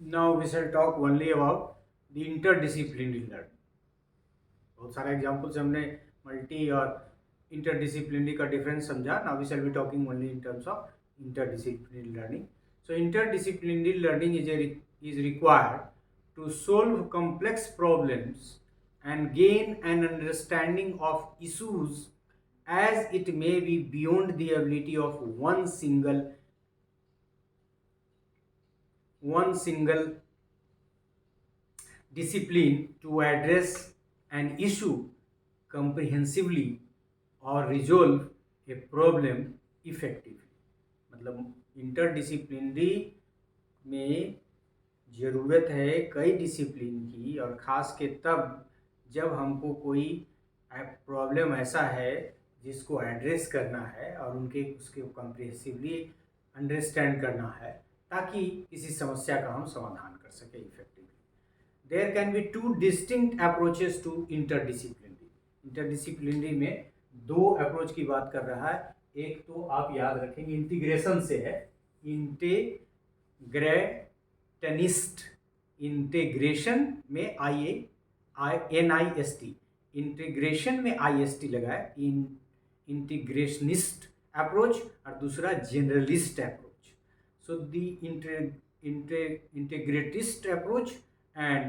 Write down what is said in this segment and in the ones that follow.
Now we shall talk only about the interdisciplinary learning. बहुत सारे examples हमने multi और इंटरडिसिप्लिनरी का डिफरेंस समझा. Now we shall be talking only in terms of interdisciplinary learning. So interdisciplinary learning is required to solve complex problems and gain an understanding of issues as it may be beyond the ability of one single discipline to address an issue comprehensively or resolve a problem effectively. मतलब interdisciplinary में ज़रूरत है कई discipline की, और ख़ास के तब जब हमको कोई प्रॉब्लम ऐसा है जिसको एड्रेस करना है और उसके कॉम्प्रिहेंसिवली अंडरस्टैंड करना है, ताकि किसी समस्या का हम समाधान कर सकें effectively. There can be two distinct approaches to interdisciplinary. Interdisciplinary में दो अप्रोच की बात कर रहा है. एक तो आप याद रखेंगे इंटीग्रेशन से है, इंटेग्रेटनिस्ट. इंटीग्रेशन में NIST, इंटीग्रेशन में IST लगाए, इंटीग्रेशनिस्ट अप्रोच, और दूसरा generalist approach. So the integrationist approach and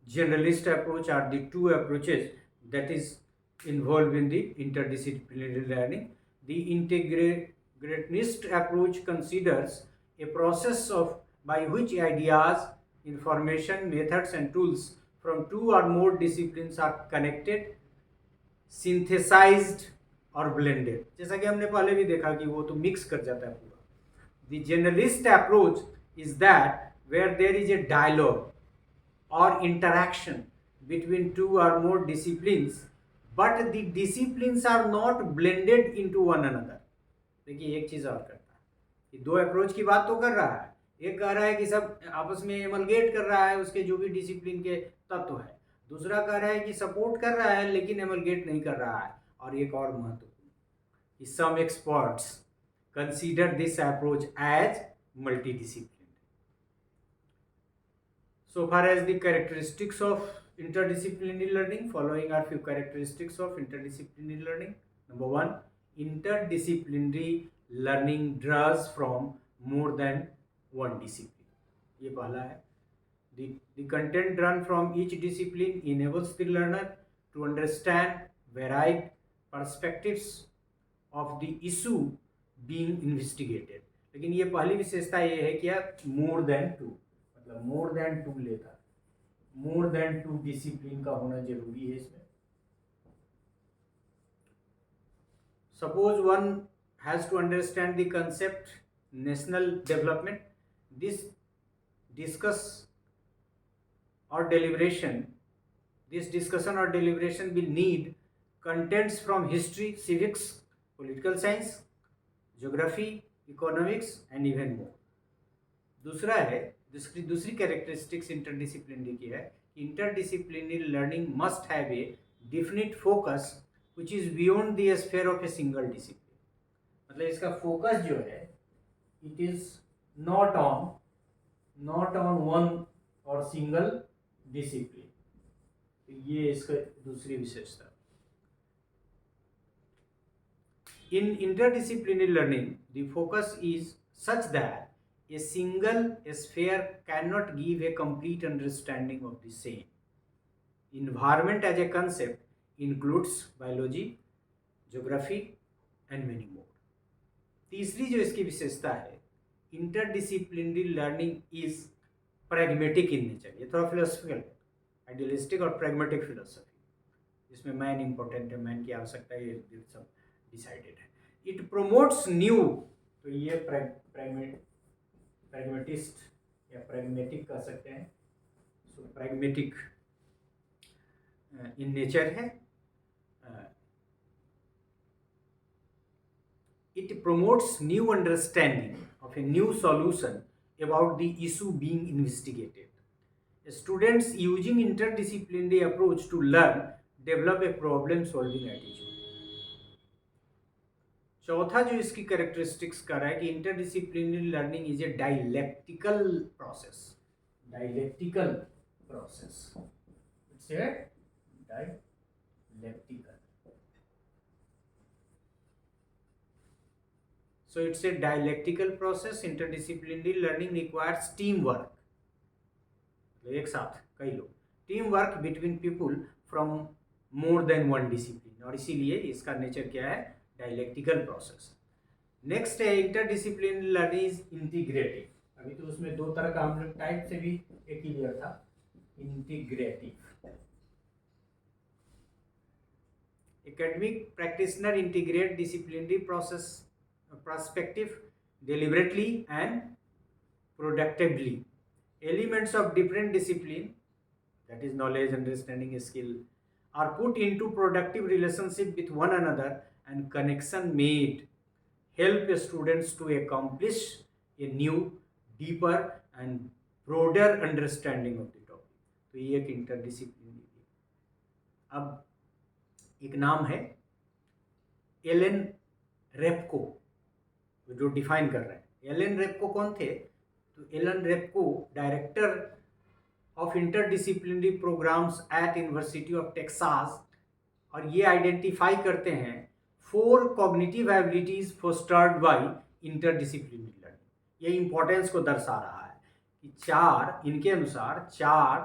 generalist approach are the two approaches that is involved in the interdisciplinary learning. The integrationist approach considers a process by which ideas, information, methods and tools from two or more disciplines are connected, synthesized और blended. जैसा कि हमने पहले भी देखा कि वो तो मिक्स कर जाता है पूरा. The generalist approach is that where there is a dialogue or interaction between two or more disciplines, but the disciplines are not blended into one another. देखिए एक चीज और करता है, ये दो अप्रोच की बात तो कर रहा है. एक कह रहा है कि सब आपस में एमलगेट कर रहा है उसके जो भी डिसिप्लिन के तत्व है, दूसरा कह रहा है कि सपोर्ट कर रहा है लेकिन एमलगेट नहीं कर रहा है. और एक और महत्वपूर्ण, some experts consider this approach as multidisciplinary. So far as the characteristics of interdisciplinary learning, following are few characteristics of interdisciplinary learning. Number one, interdisciplinary learning draws from more than one discipline. ये पहला है. The content drawn from each discipline enables the learner to understand varied perspectives of the issue being investigated. लेकिन ये पहली विशेषता ये है कि more than two, मतलब मोर देन टू लेता है, मोर देन टू डिसिप्लिन का होना जरूरी है इसमें. Suppose one has to understand the concept national development. This discussion or deliberation will need contents from history, civics, political science, geography, economics and even more. दूसरा है, दूसरी कैरेक्टरिस्टिक्स इंटरडिसिप्लिनरी की है. Interdisciplinary learning must have a definite focus which is beyond the sphere of a single discipline. मतलब इसका focus जो है it is not on one और सिंगल डिसिप्लिन. तो ये इसका दूसरी विशेषता. In interdisciplinary learning the focus is such that a single sphere cannot give a complete understanding of the same. Environment as a concept includes biology, geography and many more. तीसरी जो इसकी विशेषता है, interdisciplinary learning is pragmatic in nature. ये थोड़ा philosophical, idealistic और pragmatic philosophy. इसमें man important है, मैन की आवश्यकता है, ये सब डिसाइडेड है. इट प्रोमोट्स न्यू, तो ये प्रैग्मेटिस्ट या प्रैग्मेटिक कह सकते हैं. सो प्रैग्मेटिक इन नेचर है. It promotes new understanding of a new solution about the issue being investigated. Students using interdisciplinary approach to learn develop a problem solving attitude. चौथा जो इसकी कैरेक्टरिस्टिक्स कर रहा है कि interdisciplinary learning is a dialectical process. dialectical process. It's a dialectical. So it's a dialectical process. Interdisciplinary learning requires teamwork. एक साथ कई लोग, teamwork between people from more than one discipline, और इसीलिए इसका नेचर क्या है, डायलेक्टिकल प्रोसेस. नेक्स्ट है इंटरडिसिप्लिनरी लर्निंग इज इंटीग्रेटिव. अभी तो उसमें दो तरह का हम लोग टाइप से भी एक क्लियर था. Integrative, academic practitioner integrate disciplinary process perspective deliberately and productively. Elements of different discipline, that is knowledge, understanding, skill, are put into productive relationship with one another, and connection made help students to accomplish a new, deeper and broader understanding of the topic. तो ये एक interdisciplinary. अब एक नाम है Elon Repco, जो define कर रहे हैं. एलन रेपको कौन थे? तो Allen Repko director of interdisciplinary programs at University of Texas, और ये आइडेंटिफाई करते हैं 4 cognitive abilities fostered by interdisciplinary learning. ये इंपॉर्टेंस को दर्शा रहा है कि 4, इनके अनुसार 4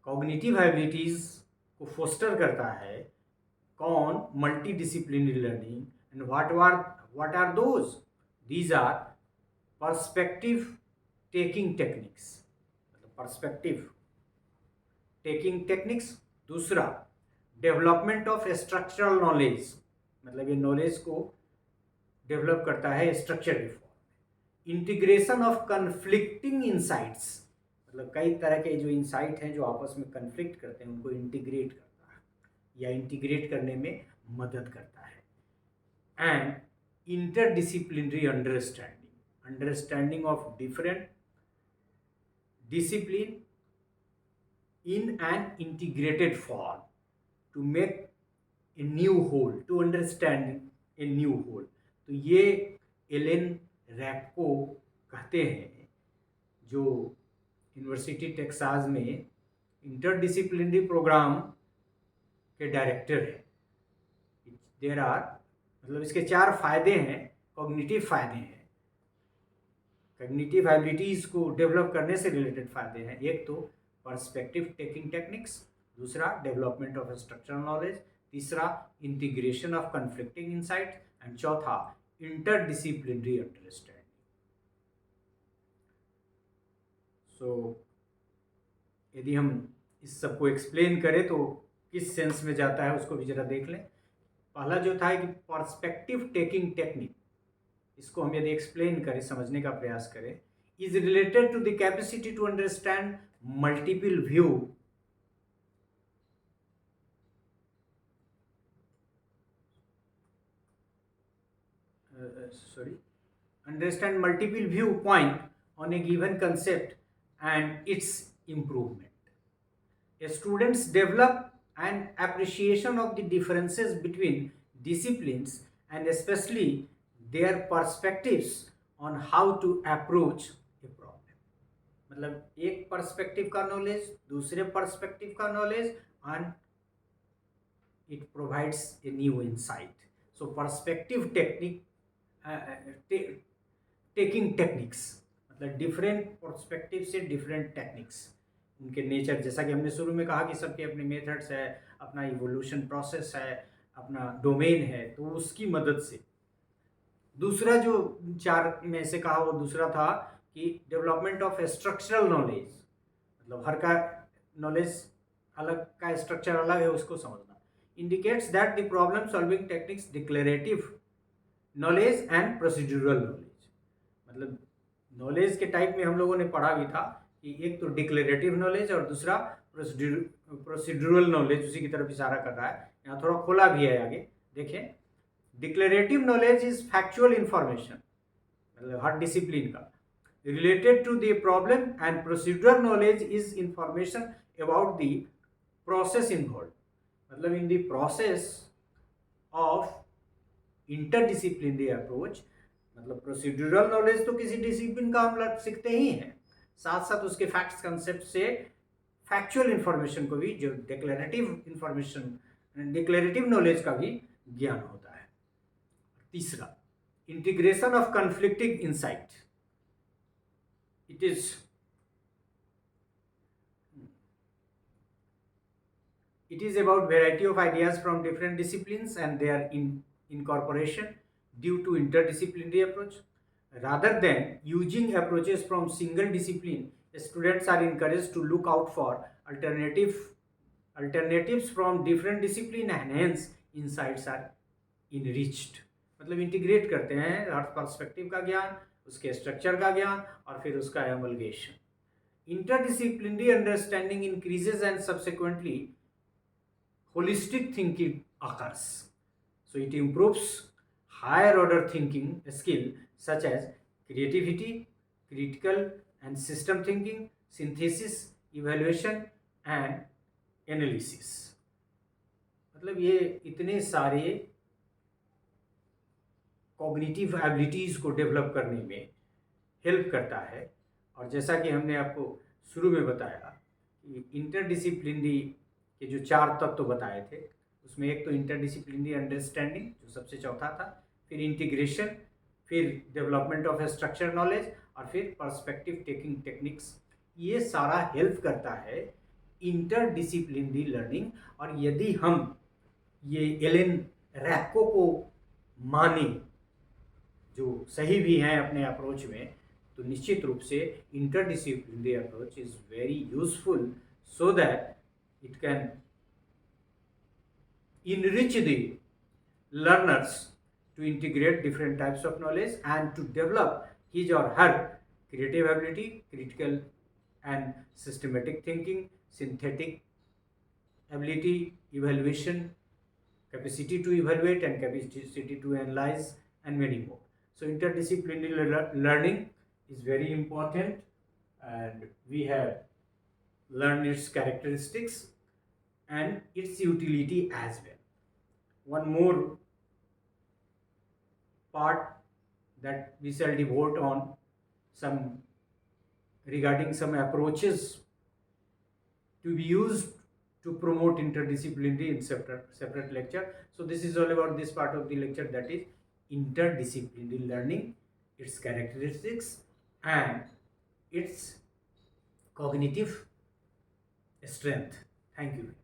कॉग्निटिव एबिलिटीज को फोस्टर करता है कौन? Multi disciplinary learning. And what are those? These are perspective taking techniques. perspective taking techniques. दूसरा डेवलपमेंट ऑफ स्ट्रक्चरल नॉलेज, मतलब ये नॉलेज को डेवलप करता है स्ट्रक्चर के फॉर्म में. इंटीग्रेशन ऑफ कन्फ्लिक्टिंग इंसाइट्स, मतलब कई तरह के जो इंसाइट हैं जो आपस में कन्फ्लिक्ट करते हैं उनको इंटीग्रेट करता है या इंटीग्रेट करने में मदद करता है. And interdisciplinary understanding of different discipline in an integrated form to make a new whole, to understand a new whole. तो ये एलन रेपको कहते हैं, जो यूनिवर्सिटी टेक्सास में इंटरडिसिप्लिनरी प्रोग्राम के डायरेक्टर है. देयर आर, मतलब इसके 4 फायदे हैं, कॉग्निटिव फायदे हैं, कॉग्निटिव एबिलिटीज़ को डेवलप करने से रिलेटेड फायदे हैं. एक तो पर्सपेक्टिव टेकिंग टेक्निक्स, दूसरा डेवलपमेंट ऑफ स्ट्रक्चरल नॉलेज, तीसरा integration of conflicting insight, and चौथा इंटरडिसिप्लिनरी अंडरस्टैंडिंग. सो यदि हम इस सबको एक्सप्लेन करें तो किस सेंस में जाता है उसको भी जरा देख लें. पहला जो था कि पर्सपेक्टिव टेकिंग टेक्निक, इसको हम यदि एक्सप्लेन करें, समझने का प्रयास करें, is related to the capacity to understand multiple view understand multiple viewpoint on a given concept and its improvement. Students develop an appreciation of the differences between disciplines and especially their perspectives on how to approach a problem. मतलब एक perspective का knowledge, दूसरे perspective का knowledge, and it provides a new insight. So perspective technique, taking techniques, मतलब different perspective से different techniques, उनके nature, जैसा कि हमने शुरू में कहा कि सबके अपने मेथड्स है, अपना इवोल्यूशन प्रोसेस है, अपना डोमेन है, तो उसकी मदद से. दूसरा जो 4 में से कहा वो दूसरा था कि डेवलपमेंट ऑफ स्ट्रक्चरल नॉलेज, मतलब हर का नॉलेज अलग का स्ट्रक्चर अलग है, उसको समझना. Indicates that the problem solving techniques declarative knowledge and procedural knowledge, मतलब नॉलेज के टाइप में हम लोगों ने पढ़ा भी था कि एक तो डिक्लेरेटिव नॉलेज और दूसरा प्रोसीड्यूरल नॉलेज, उसी की तरफ इशारा कर रहा है. यहाँ थोड़ा खोला भी है, आगे देखें. Declarative knowledge is factual information, मतलब हर डिसिप्लिन का, related to the problem, and procedural knowledge is information about the process involve, मतलब in the process of interdisciplinary approach. मतलब प्रोसीड्यूरल नॉलेज तो किसी डिसिप्लिन का हम सीखते ही हैं, साथ साथ उसके फैक्ट्स कंसेप्ट से फैक्चुअल इंफॉर्मेशन को भी, जो डिक्लेरेटिव नॉलेज का भी ज्ञान होता है। तीसरा, integration of conflicting insight. It is about variety of ideas from different disciplines and their incorporation due to interdisciplinary approach. Rather than using approaches from single discipline, students are encouraged to look out for alternatives from different discipline and hence insights are enriched. मतलब integrate करते हैं हर perspective का ज्ञान, उसके structure का ज्ञान और फिर उसका एमलगेशन. Interdisciplinary understanding increases and subsequently holistic thinking occurs. So it improves higher order thinking skill such as creativity, critical and system thinking, synthesis, evaluation and analysis. मतलब ये इतने सारे कॉग्निटिव एबिलिटीज़ को डेवलप करने में हेल्प करता है. और जैसा कि हमने आपको शुरू में बताया कि इंटरडिसिप्लिनरी के जो 4 तत्व बताए थे, उसमें एक तो इंटरडिसिप्लिनरी अंडरस्टैंडिंग जो सबसे चौथा था, फिर इंटीग्रेशन, फिर डेवलपमेंट ऑफ स्ट्रक्चर नॉलेज और फिर पर्सपेक्टिव टेकिंग टेक्निक्स. ये सारा हेल्प करता है इंटरडिसिप्लिनरी लर्निंग. और यदि हम ये एलन रैको को माने, जो सही भी हैं अपने अप्रोच में, तो निश्चित रूप से interdisciplinary approach is very useful so that it can enrich the learners to integrate different types of knowledge and to develop his or her creative ability, critical and systematic thinking, synthetic ability, evaluation, capacity to evaluate and capacity to analyze and many more. So interdisciplinary learning is very important and we have learned its characteristics and its utility as well. One more part that we shall devote on regarding some approaches to be used to promote interdisciplinary in separate lecture. So this is all about this part of the lecture, that is interdisciplinary learning, its characteristics and its cognitive strength. Thank you.